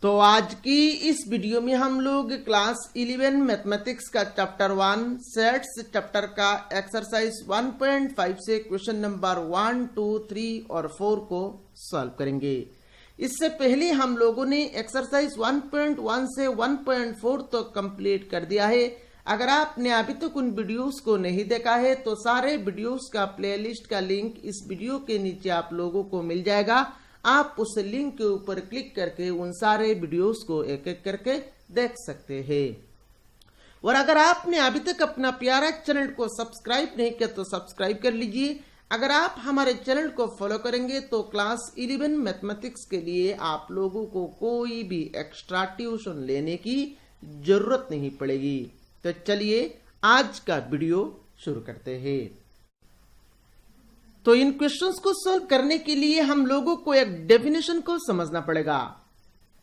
तो आज की इस वीडियो में हम लोग क्लास 11 मैथमेटिक्स का चैप्टर 1 सेट्स चैप्टर का एक्सरसाइज 1.5 से क्वेश्चन नंबर 1, 2, 3 और 4 को सॉल्व करेंगे। इससे पहले हम लोगों ने एक्सरसाइज 1.1 से 1.4 तो कंप्लीट कर दिया है। अगर आपने अभी तक उन वीडियोस को नहीं देखा है तो सारे वीडियोस का प्लेलिस्ट का लिंक इस वीडियो के नीचे आप लोगों को मिल जाएगा। आप उस लिंक के ऊपर क्लिक करके उन सारे वीडियोस को एक एक करके देख सकते हैं। और अगर आपने अभी तक अपना प्यारा चैनल को सब्सक्राइब नहीं किया तो सब्सक्राइब कर लीजिए। अगर आप हमारे चैनल को फॉलो करेंगे तो क्लास 11 मैथमेटिक्स के लिए आप लोगों को कोई भी एक्स्ट्रा ट्यूशन लेने की जरूरत नहीं पड़ेगी। तो चलिए आज का वीडियो शुरू करते हैं। तो इन क्वेश्चंस को सॉल्व करने के लिए हम लोगों को एक डेफिनेशन को समझना पड़ेगा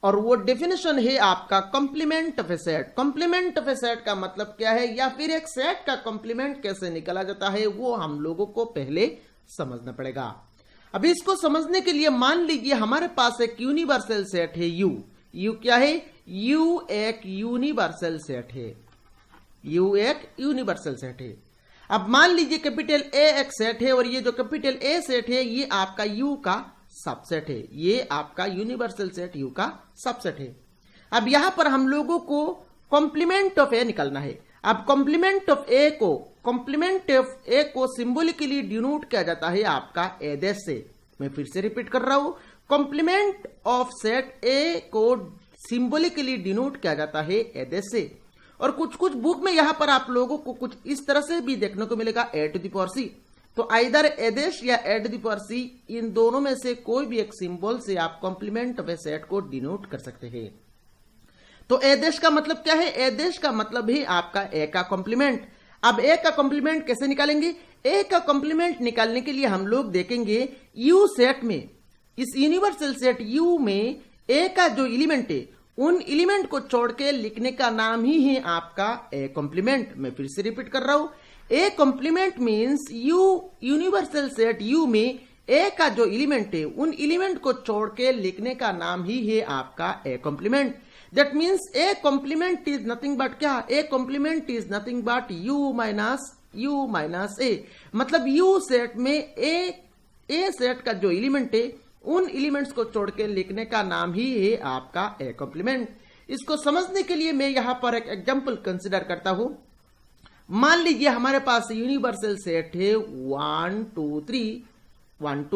और वो डेफिनेशन है आपका complement of a set. Complement of a set का मतलब क्या है या फिर एक सेट का कॉम्प्लीमेंट कैसे निकाला जाता है वो हम लोगों को पहले समझना पड़ेगा। अभी इसको समझने के लिए मान लीजिए हमारे पास एक यूनिवर्सल सेट है यू। यू क्या है? यू एक यूनिवर्सल सेट है। यू एक यूनिवर्सल सेट है। अब मान लीजिए कैपिटल ए एक सेट है और ये जो कैपिटल ए सेट है ये आपका यू का सबसेट है। ये आपका यूनिवर्सल सेट यू का सबसेट है। अब यहां पर हम लोगों को कॉम्प्लीमेंट ऑफ ए निकालना है। अब कॉम्प्लीमेंट ऑफ ए को सिंबॉलिकली डिनोट किया जाता है आपका ए देश से। मैं फिर से रिपीट कर रहा हूं, कॉम्प्लीमेंट ऑफ सेट ए को सिंबॉलिकली डिनोट किया जाता है ए देश से। और कुछ कुछ बुक में यहां पर आप लोगों को कुछ इस तरह से भी देखने को मिलेगा ए टू द पावर सी। तो आइदर एदेश या ए टू द पावर सी, इन दोनों में से कोई भी एक सिंबल से आप कॉम्प्लीमेंट ऑफ ए सेट को डिनोट कर सकते हैं। तो एदेश का मतलब क्या है? एदेश का मतलब है आपका ए का कॉम्प्लीमेंट। अब ए का कॉम्प्लीमेंट कैसे निकालेंगे? ए का कॉम्प्लीमेंट निकालने के लिए हम लोग देखेंगे यू सेट में, इस यूनिवर्सल सेट यू में ए का जो एलिमेंट है उन एलिमेंट को छोड़ के लिखने का नाम ही है आपका ए कॉम्प्लीमेंट। मैं फिर से रिपीट कर रहा हूं, A complement means U universal set U में ए का जो एलिमेंट है उन एलिमेंट को छोड़ के लिखने का नाम ही है आपका A complement. That means A complement is nothing but क्या? A complement is nothing but U minus A. मतलब यू सेट में ए सेट का जो एलिमेंट है उन एलिमेंट्स को छोड़ के लिखने का नाम ही है आपका ए कॉम्प्लीमेंट। इसको समझने के लिए मैं यहां पर एक एग्जांपल कंसीडर करता हूं। मान लीजिए हमारे पास यूनिवर्सल सेट है 1, 2,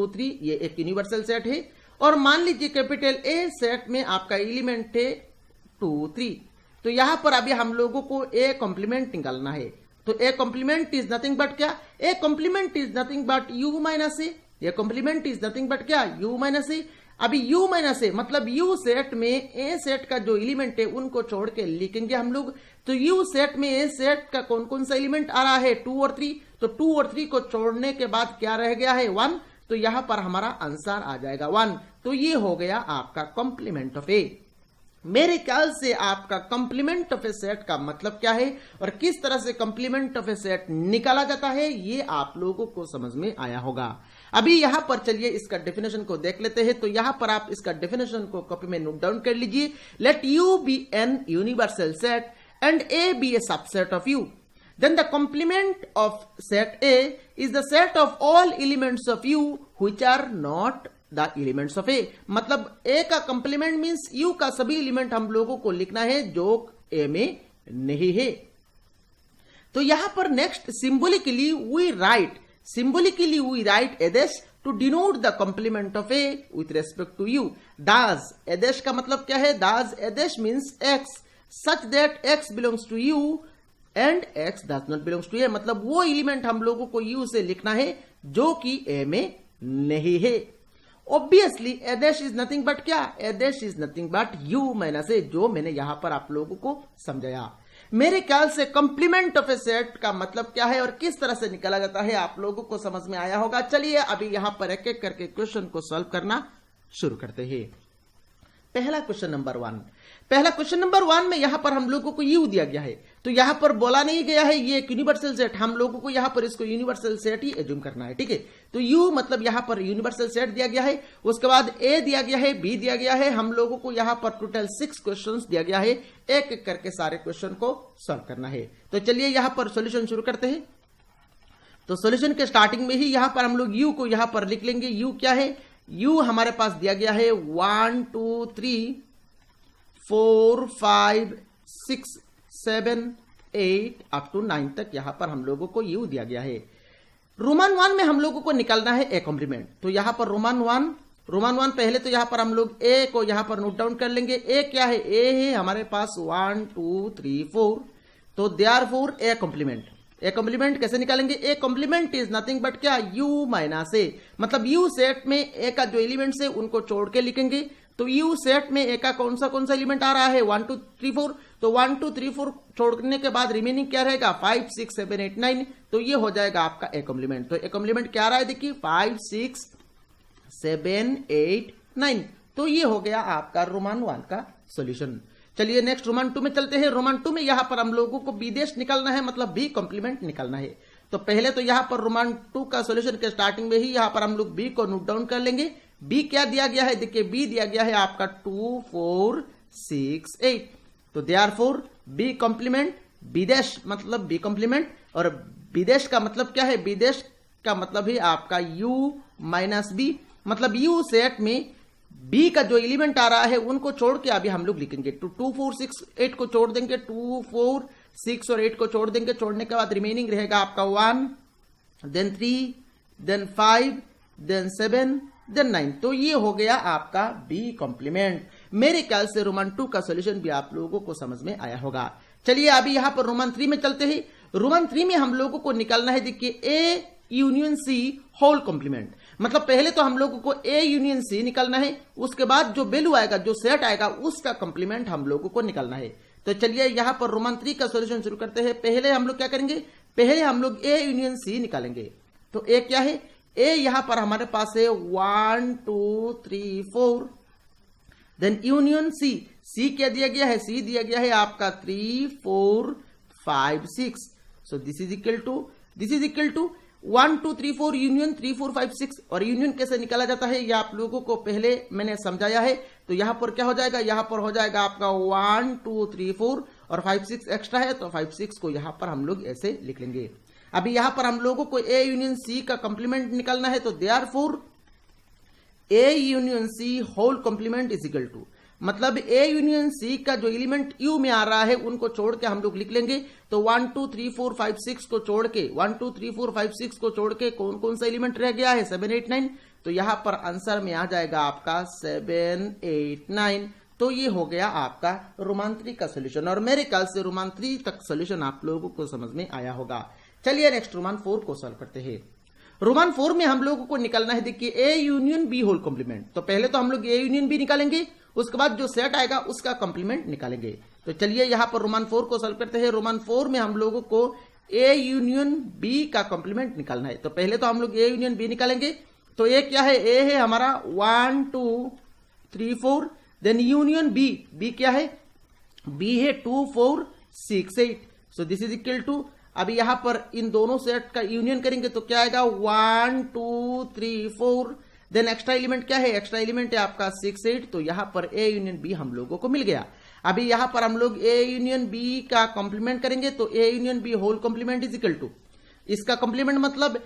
3, ये एक यूनिवर्सल सेट है। और मान लीजिए कैपिटल ए सेट में आपका एलिमेंट है 2, 3। तो यहां पर अभी हम लोगों को ए कॉम्प्लीमेंट निकालना है। तो A complement is nothing but क्या? A complement is nothing but U minus A. ये कॉम्प्लीमेंट इज नथिंग बट क्या? U minus A. अभी यू माइनस ए मतलब यू सेट में ए सेट का जो एलिमेंट है उनको छोड़ के लिखेंगे हम लोग। तो यू सेट में ए सेट का कौन कौन सा एलिमेंट आ रहा है? 2 और 3। तो 2 और 3 को छोड़ने के बाद क्या रह गया है? 1। तो यहां पर हमारा आंसर आ जाएगा 1। तो ये हो गया आपका कॉम्प्लीमेंट ऑफ ए। मेरे ख्याल से आपका कॉम्प्लीमेंट ऑफ ए सेट का मतलब क्या है और किस तरह से कॉम्प्लीमेंट ऑफ ए सेट निकाला जाता है ये आप लोगों को समझ में आया होगा। अभी यहां पर चलिए इसका डेफिनेशन को देख लेते हैं। तो यहां पर आप इसका डेफिनेशन को कॉपी में नोट डाउन कर लीजिए। Let U be an universal set and A be a subset of U, then the complement of set A is the set of all elements of U which are not the elements of A। मतलब A का complement means U का सभी element हम लोगों को लिखना है जो A में नहीं है। तो यहां पर next symbolically we write A dash to denote the complement of A with respect to U. Thus A dash का मतलब क्या है? Thus A dash means x such that x belongs to U and x does not belongs to A. मतलब वो element हम लोगों को you से लिखना है जो कि ए में नहीं है। Obviously A dash is nothing but क्या? A dash is nothing but U minus A, जो मैंने यहां पर आप लोगों को समझाया। मेरे ख्याल से कॉम्प्लीमेंट ऑफ ए सेट का मतलब क्या है और किस तरह से निकाला जाता है आप लोगों को समझ में आया होगा। चलिए अभी यहां पर एक एक करके क्वेश्चन को सॉल्व करना शुरू करते हैं। पहला क्वेश्चन नंबर 1, पहला क्वेश्चन नंबर 1 में यहां पर हम लोगों को यू दिया गया है, तो यहां पर बोला नहीं गया है ये एक यूनिवर्सल सेट, हम लोगों को यहां पर इसको यूनिवर्सल सेट ही एज्यूम करना है, ठीक है। तो यू मतलब यहां पर यूनिवर्सल सेट दिया गया है, उसके बाद ए दिया गया है, बी दिया गया है, हम लोगों को यहां पर टोटल 6 क्वेश्चंस दिया गया है, एक एक करके सारे क्वेश्चन को सॉल्व करना है। तो चलिए यहां पर सॉल्यूशन शुरू करते हैं। तो सॉल्यूशन के स्टार्टिंग में ही यहां पर हम लोग यू को यहां पर लिख लेंगे। यू क्या है, यू हमारे पास दिया गया है 1 2 3 4 5 6 7 8 अप टू 9 तक यहां पर हम लोगों को यू दिया गया है। रोमन 1 में हम लोगों को निकालना है ए कॉम्प्लीमेंट। तो यहां पर रोमन 1 पहले तो यहां पर हम लोग ए को यहां पर नोट डाउन कर लेंगे। ए क्या है, ए है हमारे पास 1 2 3 4, तो therefore A complement. A complement कैसे निकालेंगे, A complement is nothing but क्या, यू माइनस ए, मतलब यू सेट में ए का जो एलिमेंट्स है उनको छोड़ के लिखेंगे। तो यू सेट में ए का कौन सा एलिमेंट आ रहा है, 1 2 3 4, तो 1 2 3 4 छोड़ने के बाद रिमेनिंग क्या रहेगा, 5 6 7 8 9, तो ये हो जाएगा आपका ए कॉम्प्लीमेंट। तो ए कॉम्प्लीमेंट क्या आ रहा है, देखिए 5 6 7 8 9, तो ये हो गया आपका रोमन 1 का सॉल्यूशन। चलिए नेक्स्ट रोमन 2 में चलते हैं। रोमन 2 में यहां पर हम लोगों को बी देश निकालना है, मतलब बी कॉम्प्लीमेंट निकालना है। तो पहले तो यहां पर रोमन 2 का सॉल्यूशन के स्टार्टिंग में ही यहां पर हम लोग बी को नोट डाउन कर लेंगे। बी क्या दिया गया है, देखिए बी दिया गया है आपका 2 4 6 8, तो देयरफॉर बी कॉम्प्लीमेंट, बी देश मतलब बी कॉम्प्लीमेंट, और बी देश का मतलब क्या है, बी देश का मतलब है आपका यू माइनस बी, मतलब यू सेट में बी का जो एलिमेंट आ रहा है उनको छोड़ के अभी हम लोग लिखेंगे। तो 2 4 6 8 को छोड़ देंगे, 2 4 6 और 8 को छोड़ देंगे, छोड़ने के बाद रिमेनिंग रहेगा आपका 1 देन 3 देन 5 देन 7 देन 9, तो ये हो गया आपका बी कॉम्प्लीमेंट। मेरे ख्याल से रोमन 2 का सॉल्यूशन भी आप लोगों को समझ में आया होगा। चलिए अभी यहां पर रोमन 3 में चलते हैं। रोमन 3 में हम लोगों को निकालना है, देखिए A union C whole complement, मतलब पहले तो हम लोगों को ए यूनियन सी निकालना है, उसके बाद जो वैल्यू आएगा, जो सेट आएगा, उसका कॉम्प्लीमेंट हम लोगों को निकालना है। तो चलिए यहां पर रोमन 3 का सॉल्यूशन शुरू करते हैं। पहले हम लोग क्या करेंगे, पहले हम लोग ए यूनियन सी निकालेंगे। तो ए क्या है, ए यहां पर हमारे पास है 1 2 3 4, देन यूनियन सी, सी क्या दिया गया है, सी दिया गया है आपका 3 4 5 6, so this is equal to 1 2 3 4 union 3 4 5 6, और यूनियन कैसे निकाला जाता है ये आप लोगों को पहले मैंने समझाया है। तो यहां पर क्या हो जाएगा, यहां पर हो जाएगा आपका 1 2 3 4 और 5 6 एक्स्ट्रा है, तो 5 6 को यहां पर हम लोग ऐसे लिख लेंगे। अभी यहां पर हम लोगों को ए यूनियन सी का कॉम्प्लीमेंट निकालना है, तो therefore A union C whole complement is equal to, मतलब ए यूनियन सी का जो एलिमेंट यू में आ रहा है उनको छोड़ के हम लोग लिख लेंगे। तो 1 2 3 4 5 6 को छोड़ के 1 2 3 4 5 6 को छोड़ के कौन कौन सा एलिमेंट रह गया है, 7 8 9, तो यहां पर आंसर में आ जाएगा आपका 7 8 9, तो ये हो गया आपका रोमन 3 का सोल्यूशन। और मेरे ख्याल से रोमन 3 तक सोल्यूशन आप लोगों को समझ में आया होगा। चलिए नेक्स्ट रोमन 4 को सॉल्व करते हैं। रोमन 4 में हम लोगों को निकालना है, देखिए A union B whole complement. तो पहले तो हम लोग ए यूनियन बी निकालेंगे, उसके बाद जो सेट आएगा उसका कॉम्प्लीमेंट निकालेंगे। तो चलिए यहां पर रोमन 4 को सॉल्व करते हैं। रोमन 4 में हम लोगों को ए यूनियन बी का कॉम्प्लीमेंट निकालना है। तो पहले तो हम लोग ए यूनियन बी निकालेंगे। तो ए क्या है, ए है हमारा 1 2 3 4, देन यूनियन बी, बी क्या है, बी है 2 4 6 8, so this is equal to, अभी यहां पर इन दोनों सेट का यूनियन करेंगे तो क्या आएगा 1 2 3 4, देन एक्स्ट्रा एलिमेंट क्या है, एक्स्ट्रा एलिमेंट है आपका 6 8, तो यहां पर ए यूनियन बी हम लोगों को मिल गया। अभी यहां पर हम लोग ए यूनियन बी का कॉम्प्लीमेंट करेंगे, तो A union B whole complement is equal to, इसका कॉम्प्लीमेंट मतलब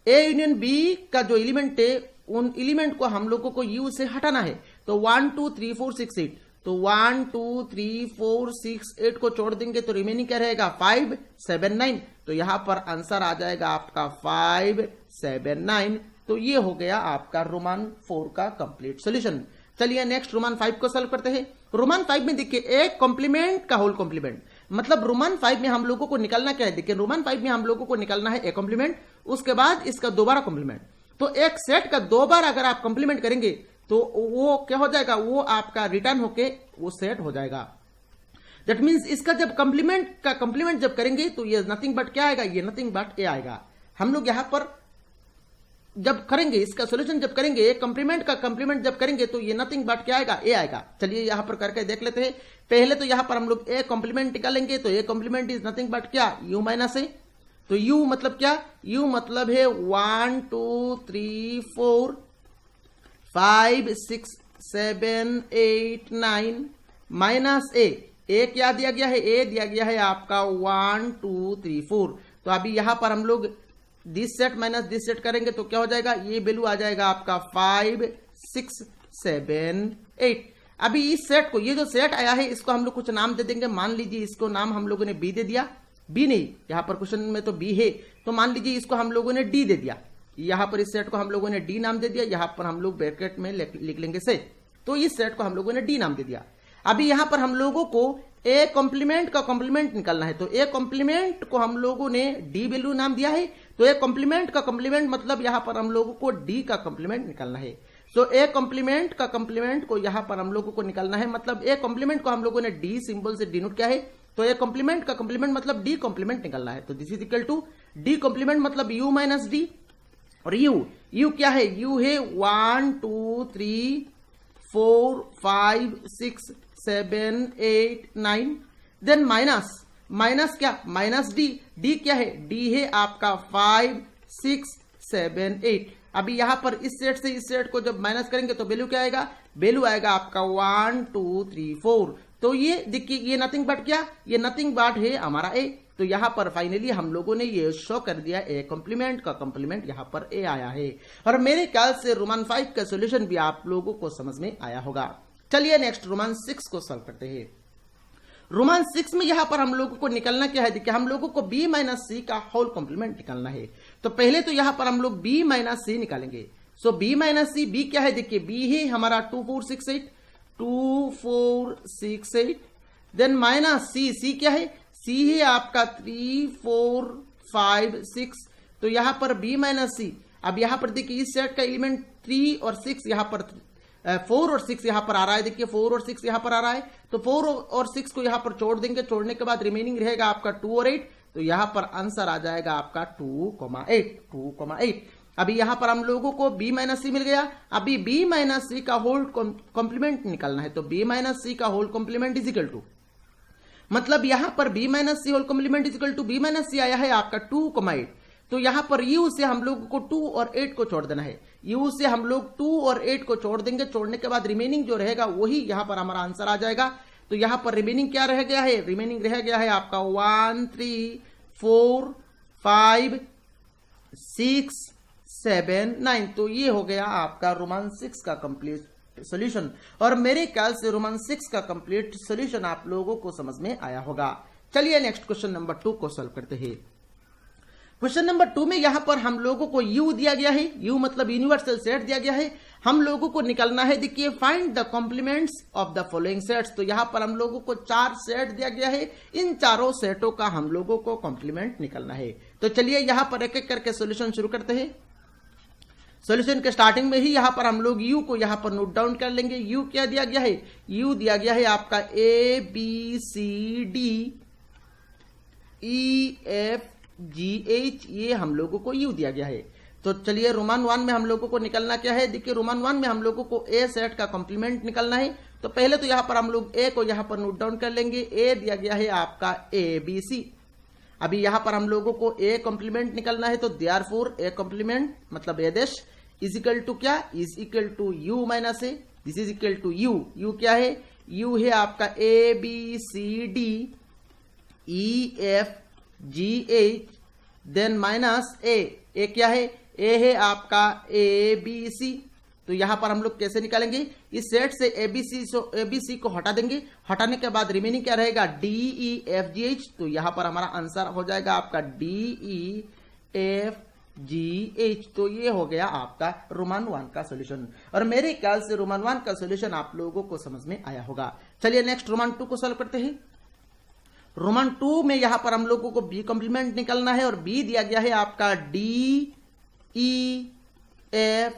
ए यूनियन बी का जो एलिमेंट है उन एलिमेंट को हम लोगों को यू से हटाना है। तो 1 2 3 4 6 8, तो 1 2 3 4 6 8 को छोड़ देंगे तो रिमेनिंग क्या रहेगा 5 7 9, तो यहां पर आंसर आ जाएगा आपका 5 7 9, तो ये हो गया आपका रोमन 4 का कंप्लीट सॉल्यूशन। चलिए नेक्स्ट रोमन 5 को सॉल्व करते हैं। रोमन 5 में देखिए एक कॉम्प्लीमेंट का होल कॉम्प्लीमेंट, मतलब रोमन 5 में हम लोगों को निकालना क्या है, देखिए रोमन 5 में हम लोगों को निकालना है ए कॉम्प्लीमेंट, उसके बाद इसका दोबारा कॉम्प्लीमेंट। तो एक सेट का दो बार अगर आप कॉम्प्लीमेंट करेंगे तो वो क्या हो जाएगा, वो आपका रिटर्न होके वो सेट हो जाएगा। दैट मींस इसका जब कॉम्प्लीमेंट जब करेंगे तो ये नथिंग बट क्या आएगा, ये नथिंग बट ए आएगा। हम लोग यहां पर जब करेंगे, इसका सोल्यूशन जब करेंगे, कॉम्प्लीमेंट का कॉम्प्लीमेंट जब करेंगे तो ये नथिंग बट क्या आएगा, ए आएगा। चलिए यहां पर करके देख लेते हैं। पहले तो यहां पर हम लोग ए कॉम्प्लीमेंट निकालेंगे, तो A complement is nothing but क्या, यू माइनस ए। तो यू मतलब क्या, यू मतलब है 1 2 3 4 5 6 7 8 9 माइनस ए क्या दिया गया है, ए दिया गया है आपका 1 2 3 4। तो अभी यहां पर हम लोग this set minus this set करेंगे तो क्या हो जाएगा, ये वैल्यू आ जाएगा आपका 5 6 7 8। अभी इस सेट को, ये जो सेट आया है इसको हम लोग कुछ नाम दे देंगे। मान लीजिए इसको नाम हम लोगों ने बी दे दिया, बी नहीं, यहां पर क्वेश्चन में तो बी है, तो मान लीजिए इसको हम लोगों ने डी दे दिया। यहां पर इस सेट को हम लोगों ने डी नाम दे दिया, यहां पर हम लोग ब्रैकेट में लिख लेंगे सेट। तो इस सेट को हम लोगों ने डी नाम दे दिया। अभी यहां पर हम लोगों को ए कॉम्प्लीमेंट का कॉम्प्लीमेंट निकालना है, तो ए कॉम्प्लीमेंट को हम लोगों ने डी वैल्यू नाम दिया है। तो ए कॉम्प्लीमेंट का कॉम्प्लीमेंट मतलब यहां पर हम लोगों को डी का कॉम्प्लीमेंट निकालना है। सो ए कॉम्प्लीमेंट का कॉम्प्लीमेंट को यहां पर हम लोगों को निकालना है, मतलब ए कॉम्प्लीमेंट को हम लोगों ने डी सिंबल से डिनोट किया है। तो ए कॉम्प्लीमेंट का कॉम्प्लीमेंट मतलब डी कॉम्प्लीमेंट निकालना है। तो this is equal to D complement मतलब यू माइनस डी। और यू क्या है, यू है 1 2 3 4 5 6 7 8 9। देन माइनस क्या, माइनस डी क्या है, डी है आपका 5 6 7 8। अभी यहां पर इस सेट से इस सेट को जब माइनस करेंगे तो वैल्यू क्या आएगा, वैल्यू आएगा आपका 1 2 3 4। तो ये देखिए, ये नथिंग बट क्या, ये नथिंग बट है हमारा ए। तो यहां पर फाइनली हम लोगों ने ये शो कर दिया ए कॉम्प्लीमेंट का कॉम्प्लीमेंट यहां पर ए आया है। और मेरे ख्याल से रोमन 5 का सोल्यूशन भी आप लोगों को समझ में आया होगा। चलिए नेक्स्ट रोमन 6 को सॉल्व करते हैं। रोमन 6 में यहां पर हम लोगों को निकलना क्या है, देखिए हम लोगों को b माइनस सी का होल कॉम्प्लीमेंट निकालना है। तो पहले तो यहां पर हम लोग b माइनस सी निकालेंगे। सो b माइनस सी, b क्या है, देखिए b है हमारा 2 4 6 8 2 4 6 8। देन माइनस सी क्या है, c है आपका 3 4 5 6। तो यहां पर b माइनस सी, अब यहां पर देखिए इस सेट का एलिमेंट 3 और 6 यहां पर 4 और 6 यहां पर आ रहा है, देखिए 4 और 6 यहां पर आ रहा है। तो 4 और 6 को यहां पर छोड़ देंगे, छोड़ने के बाद रिमेनिंग रहेगा आपका 2 और 8। तो यहां पर आंसर आ जाएगा आपका 2,8। अभी यहां पर हम लोगों को b माइनस सी मिल गया। अभी b माइनस सी का होल कॉम्प्लीमेंट निकालना है। तो b माइनस सी का whole complement is equal to, मतलब यहां पर b minus C whole complement is equal to b minus C आया है आपका 2,8। तो यहां पर u से हम लोगों को 2 और 8 को छोड़ देना है। u से हम लोग 2 और 8 को छोड़ देंगे, छोड़ने के बाद रिमेनिंग जो रहेगा वही यहां पर हमारा आंसर आ जाएगा। तो यहां पर रिमेनिंग क्या रह गया है, रिमेनिंग रह गया है आपका 1 3 4 5 6 7 9। तो ये हो गया आपका रोमन 6 का कंप्लीट सॉल्यूशन। और मेरे ख्याल से रोमन 6 का कंप्लीट सॉल्यूशन आप लोगों को समझ में आया होगा। चलिए नेक्स्ट क्वेश्चन नंबर 2 को सॉल्व करते हैं। क्वेश्चन नंबर 2 में यहां पर हम लोगों को u दिया गया है, u मतलब यूनिवर्सल सेट दिया गया है। हम लोगों को निकालना है, देखिए find the complements of the following sets. तो यहां पर हम लोगों को 4 सेट दिया गया है, इन चारों सेटों का हम लोगों को कॉम्प्लीमेंट निकालना है। तो चलिए यहां पर एक एक करके सोल्यूशन शुरू करते हैं। सोल्यूशन के स्टार्टिंग में ही यहां पर हम लोग u को यहां पर नोट डाउन कर लेंगे। u क्या दिया गया है, u दिया गया है आपका a b c d e f GH, ये हम लोगों को U दिया गया है। तो चलिए रोमन 1 में हम लोगों को निकलना क्या है, देखिए रोमन 1 में हम लोगों को A सेट का कॉम्प्लीमेंट निकलना है। तो पहले तो यहां पर हम लोग A को यहां पर नोट डाउन कर लेंगे। A दिया गया है आपका ABC। अभी यहां पर हम लोगों को A कॉम्प्लीमेंट निकलना है। तो देयरफॉर A कॉम्प्लीमेंट मतलब A dash is equal to क्या, is equal to U minus A। This is equal to U क्या है, U है आपका ABCD EF GH। Then minus A क्या है, ए है आपका ABC। तो यहां पर हम लोग कैसे निकालेंगे, इस सेट से ABC को हटा देंगे, हटाने के बाद रिमेनिंग क्या रहेगा DEFGH। तो यहां पर हमारा आंसर हो जाएगा आपका DEFGH। तो ये हो गया आपका रोमन 1 का सॉल्यूशन। और मेरे ख्याल से रोमन 1 का सॉल्यूशन आप लोगों को समझ में आया होगा। चलिए नेक्स्ट रोमन 2 को सॉल्व करते हैं। रोमन 2 में यहां पर हम लोगों को b कॉम्प्लीमेंट निकालना है। और b दिया गया है आपका D E F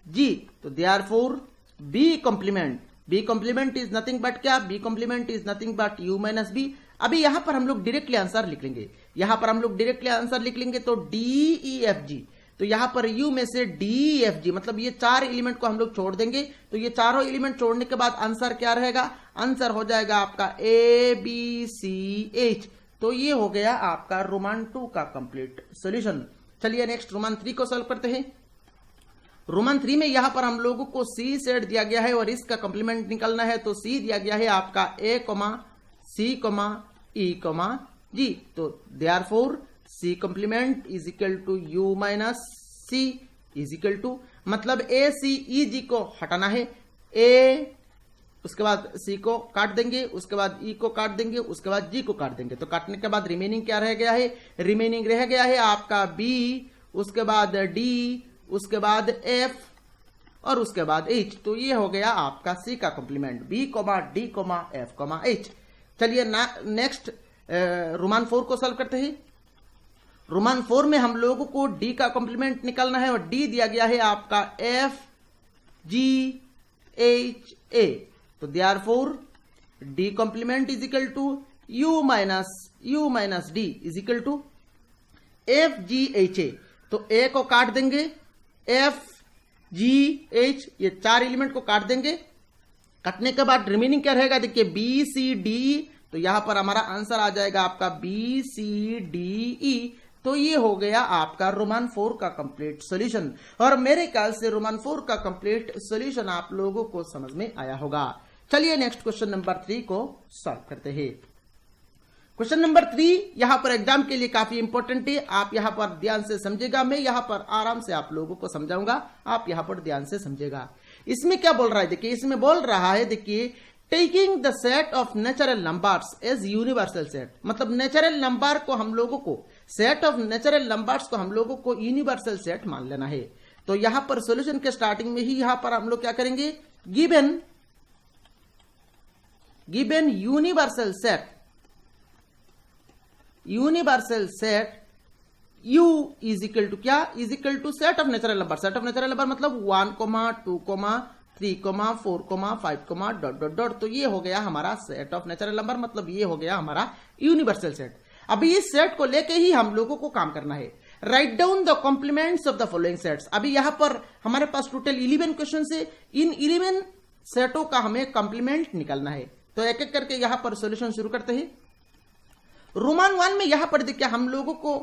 G। तो therefore b complement is nothing but क्या, b complement is nothing but u minus b। अभी यहां पर हम लोग डायरेक्टली आंसर लिख लेंगे, यहां पर हम लोग डायरेक्टली आंसर लिख लेंगे। तो D E F G, तो यहां पर यू में से डी एफ जी, मतलब ये 4 एलिमेंट को हम लोग छोड़ देंगे। तो ये चारों एलिमेंट छोड़ने के बाद आंसर क्या रहेगा? आंसर हो जाएगा आपका ए बी सी एच। तो ये हो गया आपका रोमन 2 का कंप्लीट सॉल्यूशन। चलिए नेक्स्ट रोमन 3 को सॉल्व करते हैं। रोमन 3 में यहां पर हम लोगों को सी सेट दिया गया है और इसका कंप्लीमेंट निकालना है। तो सी दिया गया है आपका A comma C comma E comma G. तो therefore C complement is equal to U minus C is equal to, मतलब ए सी ई जी को हटाना है, ए उसके बाद सी को काट देंगे, उसके बाद ई को काट देंगे, उसके बाद जी को काट देंगे। तो काटने के बाद रिमेनिंग क्या रह गया है? रिमेनिंग रह गया है आपका बी, उसके बाद डी, उसके बाद एफ और उसके बाद एच। तो ये हो गया आपका सी का complement, B comma D comma F comma H. चलिए नेक्स्ट रोमन 4 को सॉल्व करते हैं। रोमन 4 में हम लोगों को डी का कंप्लीमेंट निकालना है और डी दिया गया है आपका एफ जी एच ए। तो therefore D complement is equal to U minus D is equal to F G H A. तो ए को काट देंगे, एफ जी एच, ये 4 एलिमेंट को काट देंगे। काटने के बाद रिमेनिंग क्या रहेगा? देखिए बी सी डी। तो यहां पर हमारा आंसर आ जाएगा आपका बी सी डी ई। तो ये हो गया आपका रोमन 4 का कंप्लीट सॉल्यूशन। और मेरे ख्याल से रोमन 4 का कंप्लीट सॉल्यूशन आप लोगों को समझ में आया होगा। चलिए नेक्स्ट क्वेश्चन नंबर 3 को सॉल्व करते हैं। क्वेश्चन नंबर 3 यहां पर एग्जाम के लिए काफी इंपॉर्टेंट है, आप यहां पर ध्यान से समझेगा। मैं यहां पर आराम से आप लोगों को समझाऊंगा, आप यहां पर ध्यान से समझेगा। इसमें क्या बोल रहा है? देखिए इसमें बोल रहा है, देखिए taking the set of natural numbers as universal set, मतलब नेचुरल नंबर को हम लोगों को, सेट ऑफ नेचुरल नंबर्स को हम लोगों को यूनिवर्सल सेट मान लेना है। तो यहां पर सॉल्यूशन के स्टार्टिंग में ही यहां पर हम लोग क्या करेंगे? Given universal set U is equal to क्या? Is equal to set of natural number. Set of natural number मतलब 1, 2, 3, 4, 5, डॉट डॉट डॉट। तो ये हो गया हमारा सेट ऑफ नेचुरल नंबर, मतलब ये हो गया हमारा यूनिवर्सल सेट। अभी इस सेट को लेके ही हम लोगों को काम करना है। Write down the complements of the following sets. अभी यहां पर हमारे पास टोटल 11 क्वेश्चन है, इन 11 सेटों का हमें कॉम्प्लीमेंट निकालना है। तो एक एक करके यहां पर सॉल्यूशन शुरू करते हैं। रोमन 1 में यहां पर देखिए हम लोगों को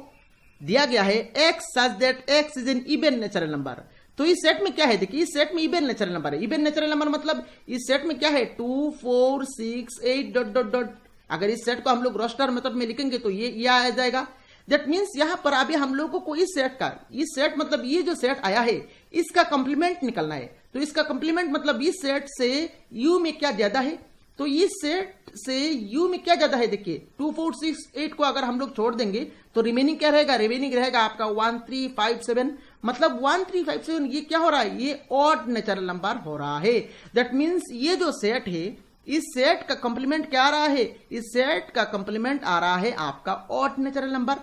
दिया गया है x such that x is an even natural number. तो इस सेट में क्या है? देखिए इस सेट में इवन नेचुरल नंबर है। इवन नेचुरल नंबर मतलब इस सेट में क्या है? 2, 4, 6, 8 डॉट डॉट डॉट। अगर इस सेट को हम लोग रोस्टर मेथड में लिखेंगे तो ये आ जाएगा। दैट मीन्स यहां पर अभी हम लोगों को इस सेट मतलब ये जो सेट आया है इसका कंप्लीमेंट निकलना है। तो इसका कंप्लीमेंट मतलब इस सेट से यू में क्या ज्यादा है? तो इस सेट से यू में क्या ज्यादा है? देखिए 2, 4, 6, 8 को अगर हम लोग छोड़ देंगे तो रिमेनिंग क्या रहेगा? रिमेनिंग रहेगा आपका 1, 3, 5, 7। मतलब 1, 3, 5, 7 ये क्या हो रहा है? ये ऑड नेचुरल नंबर हो रहा है। दैट मीन्स ये जो सेट है इस सेट का कंप्लीमेंट क्या आ रहा है? इस सेट का कंप्लीमेंट आ रहा है आपका ऑड नेचुरल नंबर।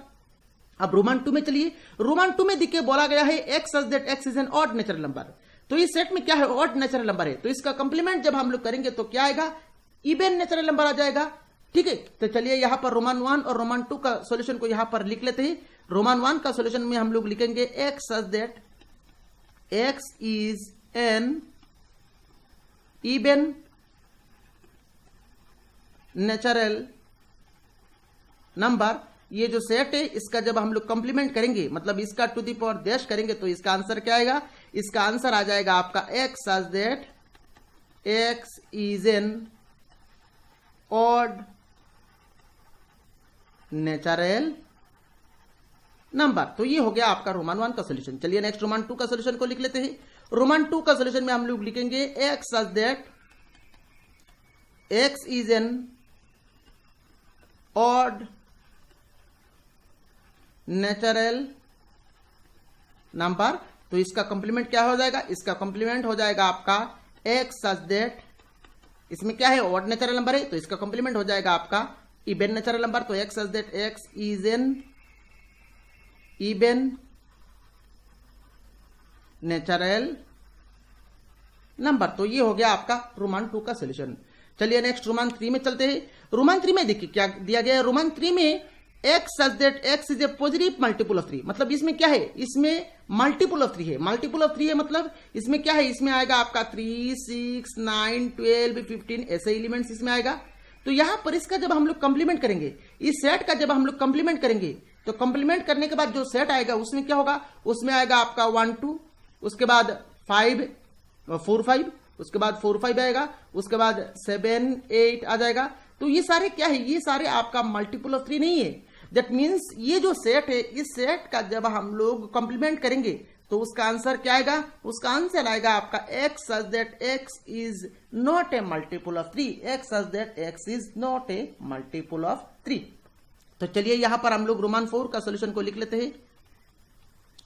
अब रोमन 2 में चलिए। रोमन 2 में देखिए बोला गया है x such that x is an odd natural number. तो इस सेट में क्या है? ऑड नेचुरल नंबर है। तो इसका कंप्लीमेंट जब हम लोग करेंगे तो क्या आएगा? इवन नेचुरल नंबर आ जाएगा। ठीक है, तो चलिए यहां पर रोमन 1 और रोमन 2 का सॉल्यूशन को यहां पर लिख लेते हैं। रोमन 1 का सॉल्यूशन में हम लोग लिखेंगे x such that x is an even natural number. ये जो सेट है इसका जब हम लोग कंप्लीमेंट करेंगे मतलब इसका टू द पावर डैश करेंगे तो इसका आंसर क्या आएगा? इसका आंसर आ जाएगा आपका x such that x is an odd natural number. तो ये हो गया आपका रोमन 1 का सॉल्यूशन। चलिए नेक्स्ट रोमन 2 का सॉल्यूशन को लिख लेते हैं। रोमन 2 का सॉल्यूशन में हम लोग लिखेंगे x such that x is an odd natural number. तो इसका कंप्लीमेंट क्या हो जाएगा? इसका कंप्लीमेंट हो जाएगा आपका x such that, इसमें क्या है? ऑड नेचुरल नंबर है तो इसका कंप्लीमेंट हो जाएगा आपका इवन नेचुरल नंबर। तो x such that x is an even natural number. तो ये हो गया आपका रोमन 2 का सॉल्यूशन। चलिए नेक्स्ट रोमन 3 में चलते हैं। रोमन 3 में देखिए क्या दिया गया है। रोमन 3 में x such that x is A positive multiple of 3, मतलब इसमें क्या है, इसमें मल्टीपल ऑफ 3 है, मल्टीपल ऑफ 3 है, मतलब इसमें क्या है, इसमें आएगा आपका 3, 6, 9, 12, 15 ऐसे एलिमेंट्स इसमें आएगा। तो यहां पर इसका जब हम लोग कंप्लीमेंट करेंगे, इस सेट का जब हम लोग कंप्लीमेंट करेंगे, तो कंप्लीमेंट करने के बाद जो सेट आएगा उसमें क्या होगा, उसमें आएगा आपका 1 2, उसके बाद 5 4 5, उसके बाद 4 5 आएगा, उसके बाद 7 8 आ जाएगा। तो ये सारे क्या है, ये सारे आपका मल्टीपल ऑफ 3 नहीं है। दैट मीन्स ये जो सेट है, इस सेट का जब हम लोग कंप्लीमेंट करेंगे तो उसका आंसर क्या आएगा, उसका आंसर आएगा आपका x such that x is not A multiple of 3, x such that x is not A multiple of 3। तो चलिए यहां पर हम लोग रोमन 4 का सोल्यूशन को लिख लेते हैं,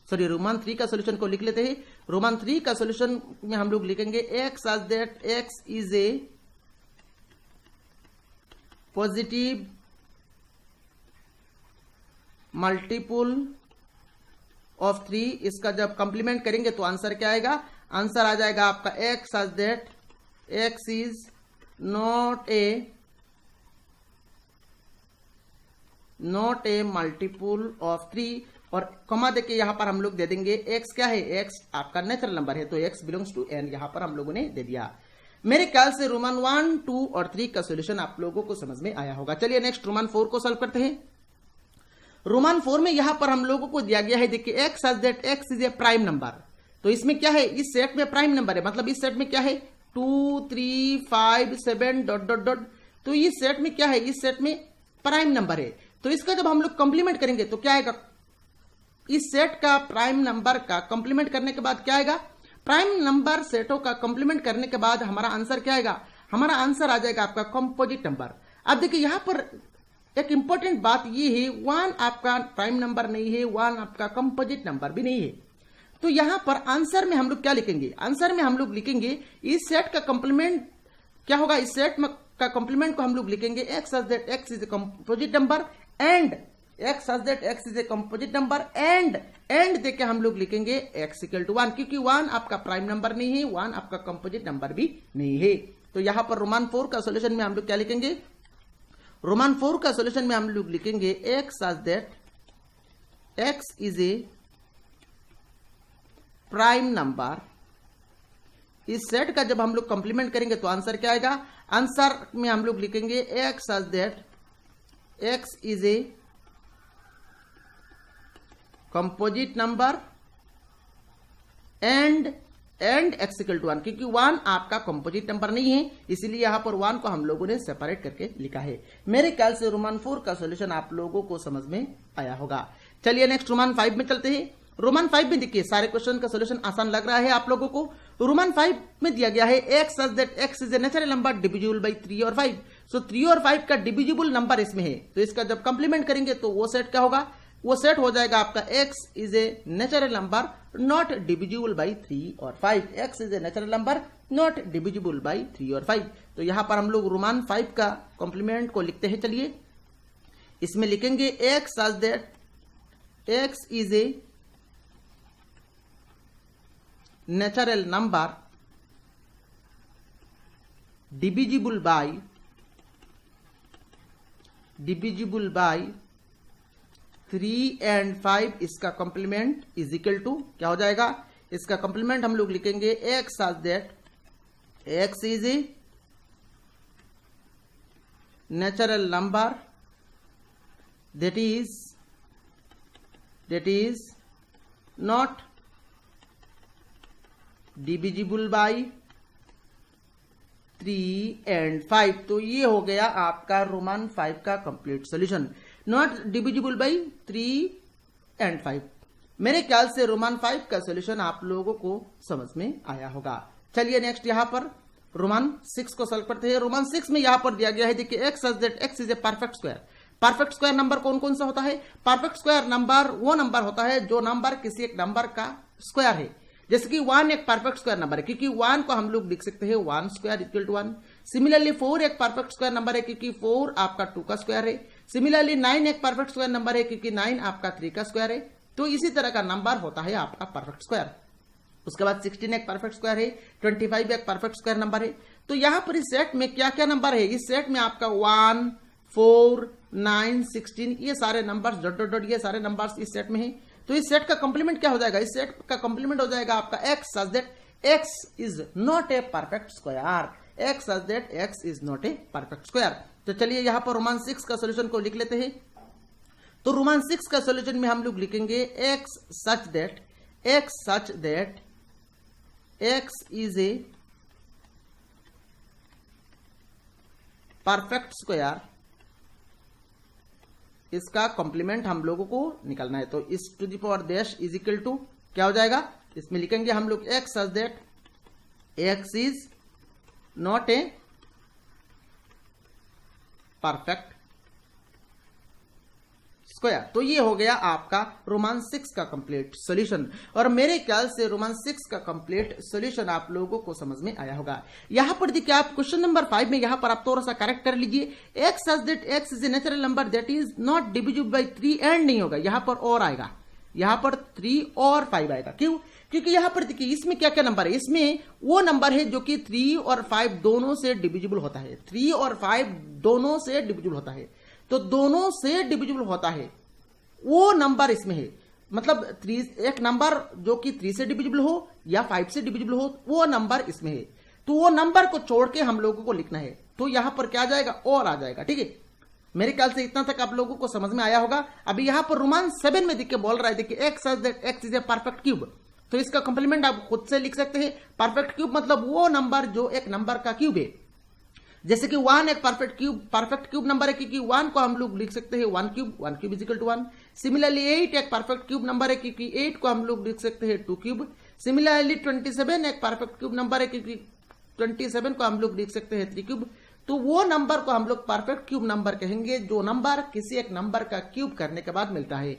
सॉरी रोमन 3 का सोल्यूशन को लिख लेते हैं। रोमन 3 का सोल्यूशन में हम लोग लिखेंगे x such that x is A positive multiple of 3। इसका जब कंप्लीमेंट करेंगे तो आंसर क्या आएगा, आंसर आ जाएगा आपका x such that x is not A multiple of 3, और कॉमा देके यहां पर हम लोग दे देंगे एक्स क्या है, एक्स आपका नेचुरल नंबर है, तो एक्स बिलोंग्स टू एन यहां पर हम लोगों ने दे दिया। मेरे ख्याल से रोमन 1 2 और 3 का सोल्यूशन आप लोगों को समझ में आया होगा। चलिए नेक्स्ट रोमन 4 को सॉल्व करते हैं। रोमन 4 में यहां पर हम लोगों को दिया गया है, देखिए x such that x is A prime number. तो इसमें क्या है, इस सेट में प्राइम नंबर है, मतलब इस सेट में क्या है 2 3 5 7 डॉट डॉट डॉट। तो इस सेट में क्या है, इस सेट में प्राइम नंबर है। तो इसका जब हम लोग कंप्लीमेंट करेंगे तो क्या आएगा, इस सेट का प्राइम नंबर का कंप्लीमेंट करने के बाद क्या आएगा, प्राइम नंबर सेटों का कंप्लीमेंट करने के बाद हमारा आंसर क्या आएगा, हमारा आंसर आ जाएगा आपका कंपोजिट नंबर। अब देखिए यहां पर एक इंपॉर्टेंट बात ये है, 1 आपका प्राइम नंबर नहीं है, 1 आपका कंपोजिट नंबर भी नहीं है। तो यहां पर आंसर में हम लोग क्या लिखेंगे, आंसर में हम लोग लिखेंगे इस सेट का कंप्लीमेंट क्या होगा, इस सेट का कंप्लीमेंट को हम लोग लिखेंगे x such that x is a composite number and x such that x is a composite number and देके हम लोग लिखेंगे एक्स इक्वल टू 1, क्योंकि 1 आपका प्राइम नंबर नहीं है, 1 आपका कंपोजिट नंबर भी नहीं है। तो यहां पर रोमन 4 का सोल्यूशन में हम लोग क्या लिखेंगे, रोमन 4 का सोल्यूशन में हम लोग लिखेंगे x such that x is A prime number. इस सेट का जब हम लोग कंप्लीमेंट करेंगे तो आंसर क्या आएगा, आंसर में हम लोग लिखेंगे x such that x is a composite number and x equal to 1, क्योंकि 1 आपका कंपोजिट नंबर नहीं है, इसीलिए यहां पर 1 को हम लोगों ने सेपरेट करके लिखा है। मेरे ख्याल से रोमन 4 का सॉल्यूशन आप लोगों को समझ में आया होगा। चलिए नेक्स्ट रोमन 5 में चलते हैं। रोमन 5 में देखिए सारे क्वेश्चन का सॉल्यूशन आसान लग रहा है आप लोगों को। रोमन 5 में दिया गया है x such that x is a natural number divisible by 3 और 5। सो 3 और 5 का डिविजिबल नंबर इसमें है, तो इसका जब कंप्लीमेंट करेंगे तो वो सेट क्या होगा, वो सेट हो जाएगा आपका x is a natural number not divisible by 3 और 5। x is a natural number not divisible by 3 और 5। तो यहां पर हम लोग रोमन 5 का कॉम्प्लीमेंट को लिखते हैं। चलिए इसमें लिखेंगे x such that x is a natural number divisible by 3 and 5। इसका कंप्लीमेंट इज इक्वल टू क्या हो जाएगा, इसका कंप्लीमेंट हम लोग लिखेंगे x such that x is a natural number that is not divisible by 3 and 5। तो ये हो गया आपका रोमन 5 का complete solution, not divisible by 3 and 5। मेरे ख्याल से रोमन 5 का सॉल्यूशन आप लोगों को समझ में आया होगा। चलिए नेक्स्ट यहां पर रोमन 6 को सॉल्व करते हैं। रोमन 6 में यहां पर दिया गया है, देखिए x such that x is a perfect square. Perfect square number कौन कौन सा होता है, परफेक्ट स्क्वायर नंबर वो नंबर होता है जो नंबर किसी एक नंबर का स्क्वायर है। जैसे कि 1 एक परफेक्ट स्क्वायर नंबर है, क्योंकि 1 को हम लोग लिख सकते हैं 1 स्क्वायर इक्वल टू 1। सिमिलरली 4 एक परफेक्ट स्क्वायर नंबर है, क्योंकि 4 आपका 2 का स्क्वायर है। सिमिलरली 9 एक परफेक्ट स्क्वायर नंबर है, क्योंकि 9 आपका 3 का स्क्वायर है। तो इसी तरह का नंबर होता है आपका परफेक्ट स्क्वायर। उसके बाद 16 एक परफेक्ट स्क्वायर है, 25 एक परफेक्ट स्क्वायर नंबर है। तो यहां पर इस सेट में क्या क्या नंबर है, इस सेट में आपका 1 4 9, 16 ये सारे नंबर्स डॉट डॉट डॉट ये सारे नंबर्स इस सेट में हैं। तो इस सेट का कंप्लीमेंट क्या हो जाएगा? इस सेट का कंप्लीमेंट हो जाएगा आपका x such that x is not a perfect square. x such that x is not a perfect square. तो चलिए यहां पर रोमान 6 का सॉल्यूशन को लिख लेते हैं। तो रोमान 6 का सॉल्यूशन में हम लोग लिखेंगे x such that x is a perfect square. इसका कॉम्प्लीमेंट हम लोगों को निकालना है। तो इस to the power dash is equal to क्या हो जाएगा? इसमें लिखेंगे हम लोग x such that x is not a perfect square. तो ये हो गया आपका रोमान 6 का कंप्लीट सॉल्यूशन। और मेरे ख्याल से रोमान 6 का कंप्लीट सॉल्यूशन आप लोगों को समझ में आया होगा। यहां पर देखिए आप क्वेश्चन नंबर 5 में यहां पर आप थोड़ा सा करेक्ट कर लीजिए। x such that x is a natural number that is not divisible by 3 and नहीं होगा, यहां पर और आएगा, यहां पर 3 और 5 आएगा। क्यों? क्योंकि यहां पर देखिए इसमें क्या क्या नंबर है, इसमें वो नंबर है जो कि 3 और 5 दोनों से डिविजिबल होता है। 3 और 5 दोनों से डिविजिबल होता है। तो दोनों से डिविजिबल होता है वो नंबर इसमें है। मतलब 3 एक नंबर जो कि 3 से डिविजिबल हो या 5 से डिविजिबल हो वो नंबर इसमें है। तो वो नंबर को छोड़ के हम लोगों को लिखना है। तो यहां पर क्या आ जाएगा? और आ जाएगा। ठीक है, मेरे ख्याल से इतना तक आप लोगों को समझ में आया होगा। अभी यहां पर रोमान 7 में देखिए बोल रहा है, देखिए x such that x is a perfect cube. तो इसका कंप्लीमेंट आप खुद से लिख सकते हैं। परफेक्ट क्यूब मतलब वो नंबर जो एक नंबर का क्यूब है। जैसे कि 1 एक परफेक्ट क्यूब नंबर है, क्योंकि 1 को हम लोग लिख सकते हैं 1 cube is equal to 1। Similarly 8 एक परफेक्ट क्यूब नंबर है, क्योंकि 8 को हम लोग लिख सकते हैं 2 क्यूब। सिमिलरली 27 एक परफेक्ट क्यूब नंबर है, क्योंकि 27 को हम लोग लिख सकते हैं 3 क्यूब। तो वो नंबर को हम लोग परफेक्ट क्यूब नंबर कहेंगे जो नंबर किसी एक नंबर का क्यूब करने के बाद मिलता है।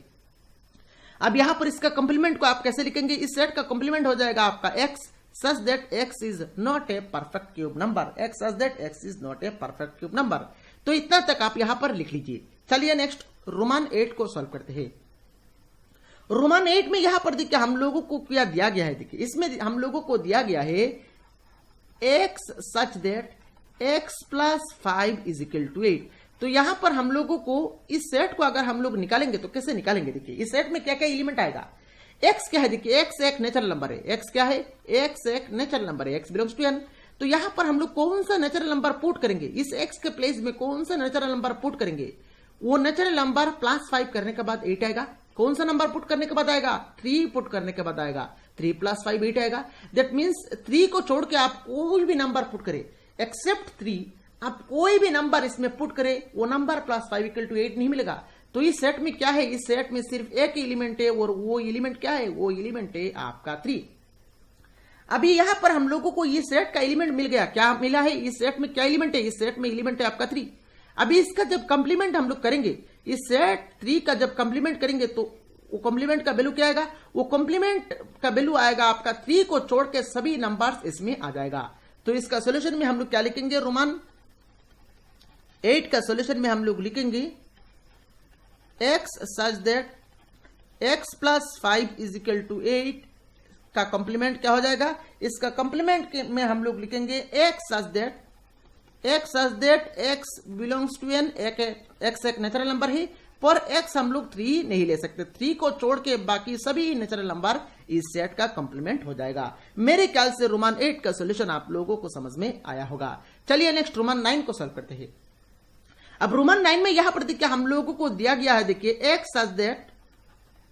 अब यहां पर इसका कंप्लीमेंट को आप कैसे लिखेंगे? इस सेट का कंप्लीमेंट हो जाएगा आपका x such that x is not a perfect cube number। x such that x is not a perfect cube number। तो इतना तक आप यहां पर लिख लीजिए। चलिए नेक्स्ट रोमान 8 को सॉल्व करते हैं। रोमान 8 में यहां पर देखिए हम लोगों को क्या दिया गया है। देखिए इसमें हम लोगों को दिया गया है x such that x plus 5 is equal to 8। तो यहां पर हम लोगों को इस सेट को अगर हम लोग निकालेंगे तो कैसे निकालेंगे? देखिए इस सेट में क्या क्या एलिमेंट आएगा। x क्या है? देखिए x एक नेचुरल नंबर है। x क्या है? x एक नेचुरल नंबर है। x belongs to n। तो यहां पर हम लोग कौन सा नेचुरल नंबर पुट करेंगे? इस x के प्लेस में कौन सा नेचुरल नंबर पुट करेंगे? वो नेचुरल नंबर प्लस 5 करने के बाद 8 आएगा। कौन सा नंबर पुट करने के बाद आएगा? 3 पुट करने के बाद आएगा। 3 + 5 8 आएगा। दैट मीन्स 3 को छोड़ के आप कोई भी नंबर पुट करें एक्सेप्ट 3, आप कोई भी नंबर इसमें पुट करें वो नंबर +5 = 8 नहीं मिलेगा। तो इस सेट में क्या है? इस सेट में सिर्फ एक एलिमेंट है और वो एलिमेंट क्या है? वो एलिमेंट है आपका 3। अभी यहां पर हम लोगों को ये सेट का एलिमेंट मिल गया। क्या मिला है? इस सेट में क्या एलिमेंट है? इस सेट में एलिमेंट है आपका 3। अभी इसका जब कंप्लीमेंट हम लोग करेंगे, इस सेट 3 का जब कंप्लीमेंट करेंगे तो वो कंप्लीमेंट का वैल्यू क्या आएगा? वो कंप्लीमेंट का वैल्यू आएगा आपका 3 को छोड़ के सभी नंबर्स इसमें आ जाएगा। तो इसका सोल्यूशन में हम लोग क्या लिखेंगे? रोमान 8 का सोल्यूशन में हम लोग लिखेंगे x such that x plus 5 is equal to 8 का कंप्लीमेंट क्या हो जाएगा? इसका कंप्लीमेंट में हम लोग लिखेंगे x such that x belongs to n। x एक नेचुरल नंबर है, पर x हम लोग 3 नहीं ले सकते। 3 को छोड़ के बाकी सभी नेचुरल नंबर इस सेट का कंप्लीमेंट हो जाएगा। मेरे ख्याल से रोमान 8 का सोल्यूशन आप लोगों को समझ में आया होगा। चलिए नेक्स्ट रोमान 9 को सॉल्व करते हैं। अब रोमान 9 में यहां पर देखिए हम लोगों को दिया गया है, देखिए x such that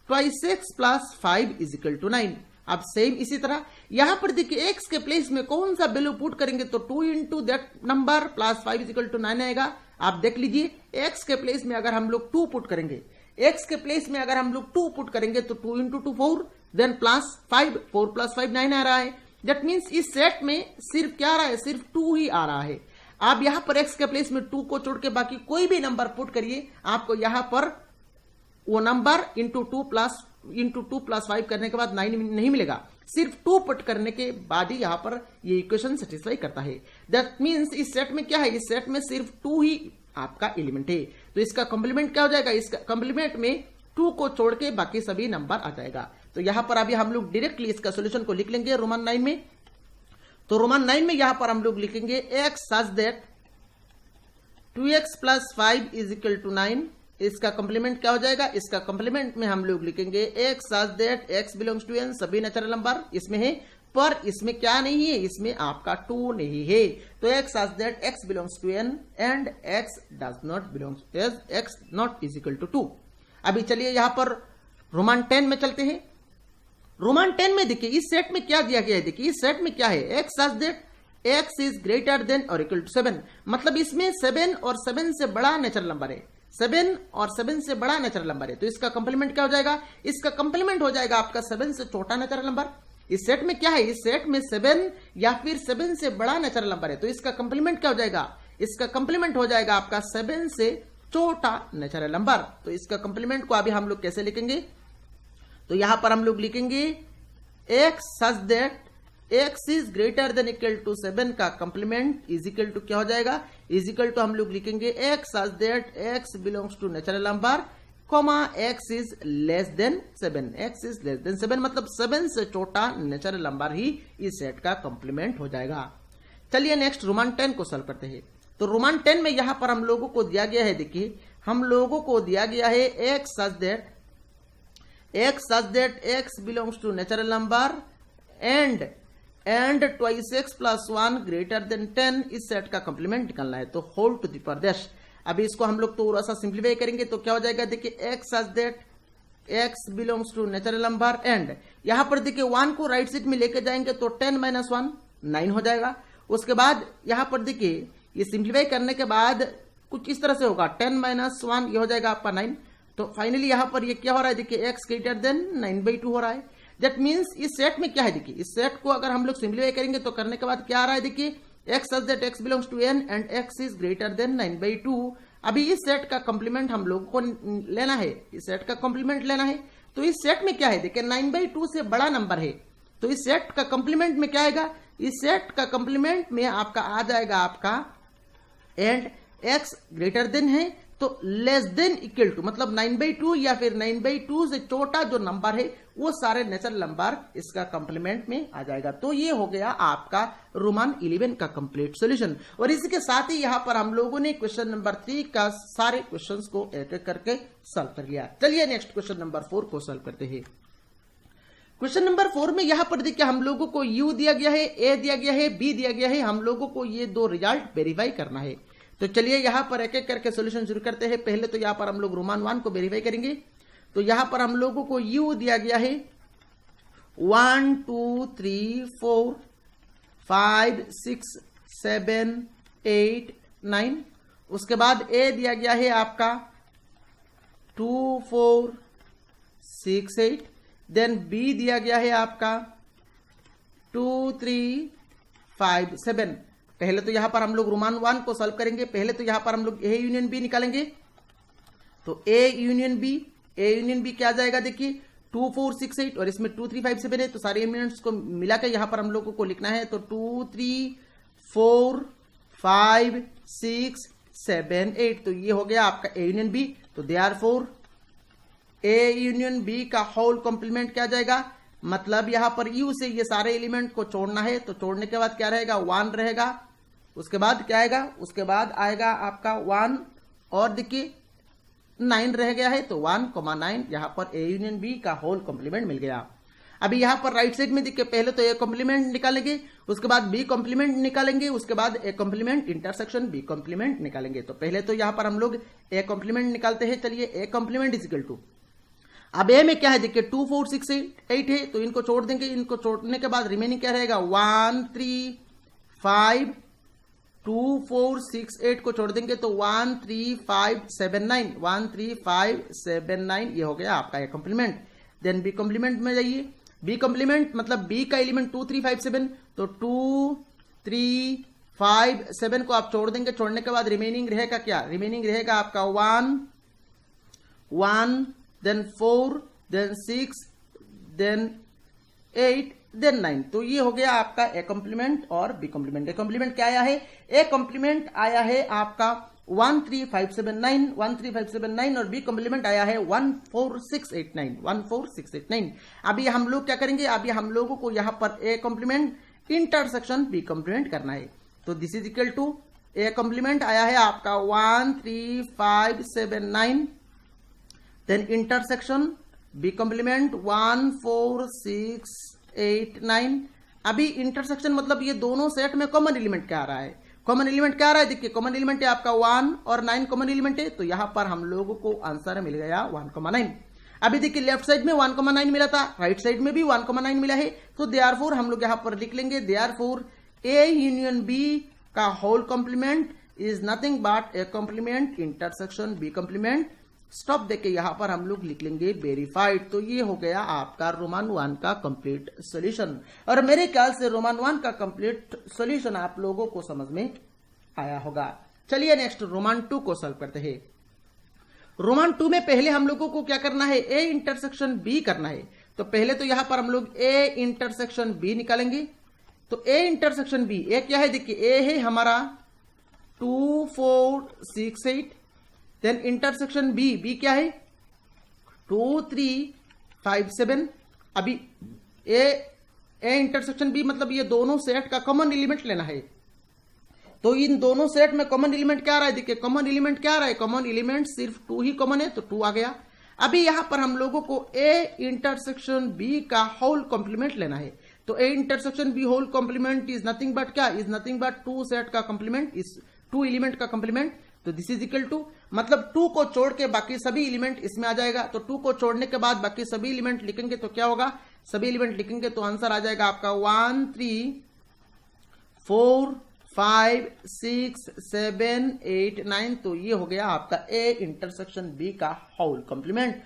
2x + 5 = 9। अब सेम इसी तरह यहां पर देखिए x के प्लेस में कौन सा वैल्यू पुट करेंगे तो 2 × दैट नंबर + 5 = 9 आएगा। आप देख लीजिए x के प्लेस में अगर हम लोग 2 पुट करेंगे, x के प्लेस में अगर हम लोग 2 पुट करेंगे तो 2 × 2 4, देन +5, 4 + 5 9 आ रहा है। दैट मीन्स इस सेट में सिर्फ क्या आ रहा है? सिर्फ 2 ही आ रहा है। आप यहां पर x के प्लेस में 2 को छोड़ के बाकी कोई भी नंबर पुट करिए, आपको यहां पर वो नंबर × 2 + 5 करने के बाद 9 नहीं मिलेगा। सिर्फ 2 पुट करने के बाद ही यहां पर ये इक्वेशन सेटिस्फाई करता है। दैट मीन्स इस सेट में क्या है? इस सेट में सिर्फ 2 ही आपका एलिमेंट है। तो इसका कंप्लीमेंट क्या हो जाएगा? इसका कंप्लीमेंट में 2 को छोड़ के बाकी सभी नंबर आ जाएगा। तो यहां पर अभी हम लोग डायरेक्टली इसका सोल्यूशन को लिख लेंगे रोमान 9 में। तो रोमान 9 में यहां पर हम लोग लिखेंगे x such that 2x plus 5 is equal to 9। इसका कंप्लीमेंट क्या हो जाएगा? इसका कंप्लीमेंट में हम लोग लिखेंगे x such that x belongs to n, सभी नेचुरल नंबर इसमें है, पर इसमें क्या नहीं है? इसमें आपका 2 नहीं है। तो x such that x belongs to n and x does not belongs as x not is equal to 2। अभी चलिए यहां पर रोमान 10 में चलते हैं। रोमान 10 में देखिए इस सेट में क्या दिया गया है। देखिए इस सेट में क्या है? x such that x is greater then और इक्वल टू 7। मतलब इसमें 7 और 7 से बड़ा नेचुरल नंबर है, 7 और 7 से बड़ा नेचुरल नंबर है। तो इसका कंप्लीमेंट क्या हो जाएगा? इसका कंप्लीमेंट हो जाएगा आपका 7 से छोटा नेचुरल नंबर। इस सेट में क्या है? इस सेट में 7 या फिर 7 से बड़ा नेचुरल नंबर है। तो इसका कंप्लीमेंट क्या हो जाएगा? इसका कंप्लीमेंट हो जाएगा आपका 7 से छोटा नेचुरल नंबर। तो इसका कंप्लीमेंट को अभी हम लोग कैसे लिखेंगे? तो यहां पर हम लोग लिखेंगे x such that x is greater than equal to 7 का कंप्लीमेंट इज इक्वल टू क्या हो जाएगा? इज इक्वल टू हम लोग लिखेंगे x such that x belongs to natural number comma x is less than 7। x is less than 7 मतलब 7 से छोटा नेचुरल नंबर ही इस सेट का कंप्लीमेंट हो जाएगा। चलिए नेक्स्ट रोमान 10 को सॉल्व करते हैं। तो रोमान 10 में यहां पर हम लोगों को दिया गया है, देखिए हम लोगों को दिया गया है x such that x belongs to natural number and twice x plus 1 greater than 10। इस सेट का कंप्लीमेंट निकालना है। तो whole to the power dash. अभी इसको हम लोग थोड़ा सा सिंप्लीफाई करेंगे तो क्या हो जाएगा? देखिए x such that x belongs to natural number and यहां पर देखिए 1 को राइट साइड में लेके जाएंगे तो 10 माइनस 1 9 हो जाएगा। उसके बाद यहां पर देखिए ये सिंप्लीफाई करने के बाद कुछ इस तरह से होगा, 10 माइनस 1 ये हो जाएगा आपका 9। तो फाइनली यहां पर ये क्या हो रहा है? देखिए x ग्रेटर देन 9/2 हो रहा है। दैट मीन्स इस सेट में क्या है? देखिए इस सेट को अगर हम लोग सिंप्लीफाई करेंगे तो करने के बाद क्या आ रहा है? देखिए x such that x belongs to n and x is greater than 9/2। अभी इस सेट का कंप्लीमेंट हम लोग को लेना है, इस सेट का कंप्लीमेंट लेना है। तो इस सेट में क्या है? देखिए 9/2 से बड़ा नंबर है। तो इस सेट का कंप्लीमेंट में क्या आएगा? इस सेट का कंप्लीमेंट में आपका आ जाएगा आपका एंड x ग्रेटर देन है तो लेस देन इक्वल टू, मतलब 9/2 या फिर 9/2 से छोटा जो नंबर है वो सारे नेचुरल नंबर इसका कंप्लीमेंट में आ जाएगा। तो ये हो गया आपका रोमान 11 का कंप्लीट सॉल्यूशन। और इसी के साथ ही यहां पर हम लोगों ने क्वेश्चन नंबर 3 का सारे क्वेश्चंस को एक एक करके सॉल्व कर लिया। चलिए नेक्स्ट क्वेश्चन नंबर 4 को सॉल्व करते हैं। क्वेश्चन नंबर 4 में यहां पर देखिए हम लोगों को u दिया गया है, a दिया गया है, b दिया गया है। हम लोगों को ये दो रिजल्ट वेरीफाई करना है। तो चलिए यहां पर एक एक करके सॉल्यूशन शुरू करते हैं। पहले तो यहां पर हम लोग रोमान 1 को वेरीफाई करेंगे। तो यहां पर हम लोगों को u दिया गया है 1 2 3 4 5 6 7 8 9। उसके बाद a दिया गया है आपका 2 4 6 8। देन b दिया गया है आपका 2 3 5 7। पहले तो यहां पर हम लोग रोमान 1 को सॉल्व करेंगे। पहले तो यहां पर हम लोग a यूनियन b निकालेंगे। तो a यूनियन b क्या आ जाएगा? देखिए 2 4 6 8 और इसमें 2 3 5 7 है। तो सारे एलिमेंट्स को मिलाकर यहां पर हम लोगों को लिखना है। तो 2 3 4 5 6 7 8। तो ये हो गया आपका a यूनियन b। तो देयरफॉर a यूनियन b का होल कॉम्प्लीमेंट क्या आ जाएगा? मतलब यहां पर u से ये सारे एलिमेंट को छोड़ना है। तो छोड़ने के बाद क्या रहेगा? 1 रहेगा। उसके बाद क्या आएगा? उसके बाद आएगा आपका 1 और देखिए 9 रह गया है। तो 1,9 यहां पर a यूनियन b का होल कॉम्प्लीमेंट मिल गया। अभी यहां पर राइट साइड में देखिए पहले तो a कॉम्प्लीमेंट निकालेंगे, उसके बाद b कॉम्प्लीमेंट निकालेंगे, उसके बाद a complement intersection b complement निकालेंगे। तो पहले तो यहां पर हम लोग a कॉम्प्लीमेंट निकालते हैं। चलिए a complement is equal to, अब a में क्या है? देखिए 2 4 6 8 है। तो इनको छोड़ देंगे। इनको छोड़ने के बाद रिमेनिंग क्या रहेगा? 1 3 5 2 4 6 8 को छोड़ देंगे तो 1 3 5 7 9 1 3 5 7 9 ये हो गया आपका A complement. Then B complement में जाइए। बी कॉम्प्लीमेंट मतलब बी का एलिमेंट 2 3 5 7। तो 2 3 5 7 को आप छोड़ देंगे। छोड़ने के बाद रिमेनिंग रहेगा क्या? रिमेनिंग रहेगा आपका 1 1 देन 4 देन 6 देन 8 देन 9। तो ये हो गया आपका ए कॉम्प्लीमेंट और बी कॉम्प्लीमेंट। ए कॉम्प्लीमेंट क्या आया है? ए कॉम्प्लीमेंट आया है आपका 1 3 5 7 9 1 3 5 7 9 और बी कॉम्प्लीमेंट आया है 1 4 6 8 9 1 4 6 8 9। अभी हम लोग क्या करेंगे? अभी हम लोगों को यहां पर A complement intersection B complement करना है। तो this is equal to A complement आया है आपका 1 3 5 7 9, देन इंटरसेक्शन बी कॉम्प्लीमेंट 1 4 6 8 9। अभी इंटरसेक्शन मतलब ये दोनों सेट में कॉमन एलिमेंट क्या आ रहा है, कॉमन एलिमेंट क्या आ रहा है, देखिए कॉमन एलिमेंट है आपका 1 और 9 कॉमन एलिमेंट है, तो यहां पर हम लोगों को आंसर मिल गया 1,9। अभी देखिए लेफ्ट साइड में 1,9 मिला था, राइट साइड में भी 1,9 मिला है, तो देयरफॉर हम लोग यहां पर लिख लेंगे देयरफॉर ए यूनियन बी का whole complement is nothing but A complement intersection B complement. Stop देके यहां पर हम लोग लिख लेंगे वेरीफाइड। तो ये हो गया आपका रोमन 1 का कंप्लीट सॉल्यूशन। और मेरे ख्याल से रोमन 1 का कंप्लीट सॉल्यूशन आप लोगों को समझ में आया होगा। चलिए नेक्स्ट रोमन 2 को सॉल्व करते हैं। रोमन 2 में पहले हम लोगों को क्या करना है, ए इंटरसेक्शन बी करना है। तो पहले तो यहां पर हम लोग ए इंटरसेक्शन बी निकालेंगे। तो ए इंटरसेक्शन बी, ए क्या है, देखिए ए है हमारा 2 4 6 8, देन इंटरसेक्शन बी, बी क्या है 2 3 5 7। अभी ए इंटरसेक्शन बी मतलब ये दोनों सेट का कॉमन एलिमेंट लेना है। तो इन दोनों सेट में कॉमन एलिमेंट क्या आ रहा है, देखिए कॉमन एलिमेंट क्या आ रहा है, कॉमन एलिमेंट सिर्फ 2 ही कॉमन है, तो 2 आ गया। अभी यहां पर हम लोगों को ए इंटरसेक्शन बी का होल कॉम्प्लीमेंट लेना है। तो A intersection B whole complement is nothing but क्या, इज नथिंग बट 2 सेट का कॉम्प्लीमेंट, इस 2 एलिमेंट का कॉम्प्लीमेंट। तो दिस इज इक्वल टू, मतलब 2 को छोड़ के बाकी सभी एलिमेंट इसमें आ जाएगा। तो 2 को छोड़ने के बाद बाकी सभी एलिमेंट लिखेंगे तो क्या होगा, सभी एलिमेंट लिखेंगे तो आंसर आ जाएगा आपका 1 3 4 5 6 7 8 9। तो ये हो गया आपका ए इंटरसेक्शन बी का होल कॉम्प्लीमेंट।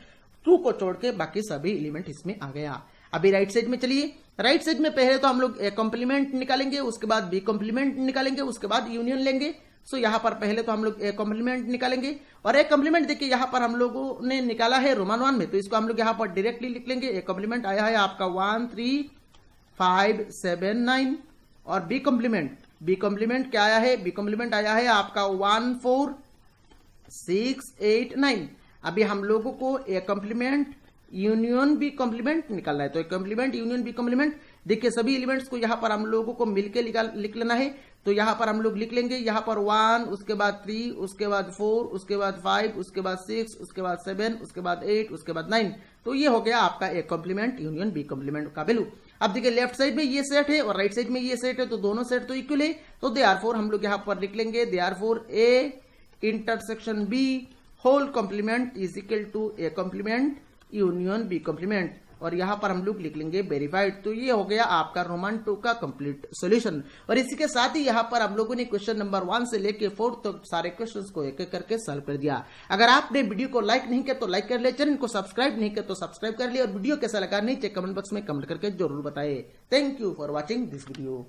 2 को छोड़ के बाकी सभी एलिमेंट इसमें आ गया। अभी राइट साइड में चलिए, राइट साइड में पहले तो हम लोग ए कॉम्प्लीमेंट निकालेंगे, उसके बाद बी कॉम्प्लीमेंट निकालेंगे, उसके बाद यूनियन लेंगे। सो यहां पर पहले तो हम लोग ए कॉम्प्लीमेंट निकालेंगे। और ए कॉम्प्लीमेंट देखिए यहां पर हम लोगों ने निकाला है रोमन 1 में, तो इसको हम लोग यहां पर डायरेक्टली लिख लेंगे। ए कॉम्प्लीमेंट आया है आपका 1 3 5 7 9। और बी कॉम्प्लीमेंट क्या आया है, बी कॉम्प्लीमेंट आया है आपका 1 4 6 8 9। अभी हम लोगों को A complement union B complement निकालना है। तो एक कॉम्प्लीमेंट यूनियन बी कॉम्प्लीमेंट, देखिए सभी एलिमेंट्स को यहां पर हम लोगों को मिलके लिख लेना है। तो यहां पर हम लोग लिख लेंगे, यहां पर 1, उसके बाद 3, उसके बाद 4, उसके बाद 5, उसके बाद 6, उसके बाद 7, उसके बाद 8, उसके बाद 9। तो ये हो गया आपका A complement union B complement का वैल्यू। अब देखिए लेफ्ट साइड में ये सेट है और राइट साइड में ये सेट है, तो दोनों सेट तो इक्वल है। तो देयरफॉर हम लोग यहां पर लिख लेंगे therefore A intersection B whole complement is equal to A complement union B complement. और यहां पर हम लोग लिख लेंगे वेरीफाइड। तो ये हो गया आपका रोमन 2 का कंप्लीट सॉल्यूशन। और इसी के साथ ही यहां पर हम लोगों ने क्वेश्चन नंबर 1 से लेके 4 तक सारे क्वेश्चंस को एक एक करके सॉल्व कर दिया। अगर आपने वीडियो को लाइक नहीं किया तो लाइक कर ले, चैनल को सब्सक्राइब नहीं किया तो सब्सक्राइब कर ले, और वीडियो कैसा लगा नीचे कमेंट बॉक्स में कमेंट करके जरूर बताए। Thank you for watching this video.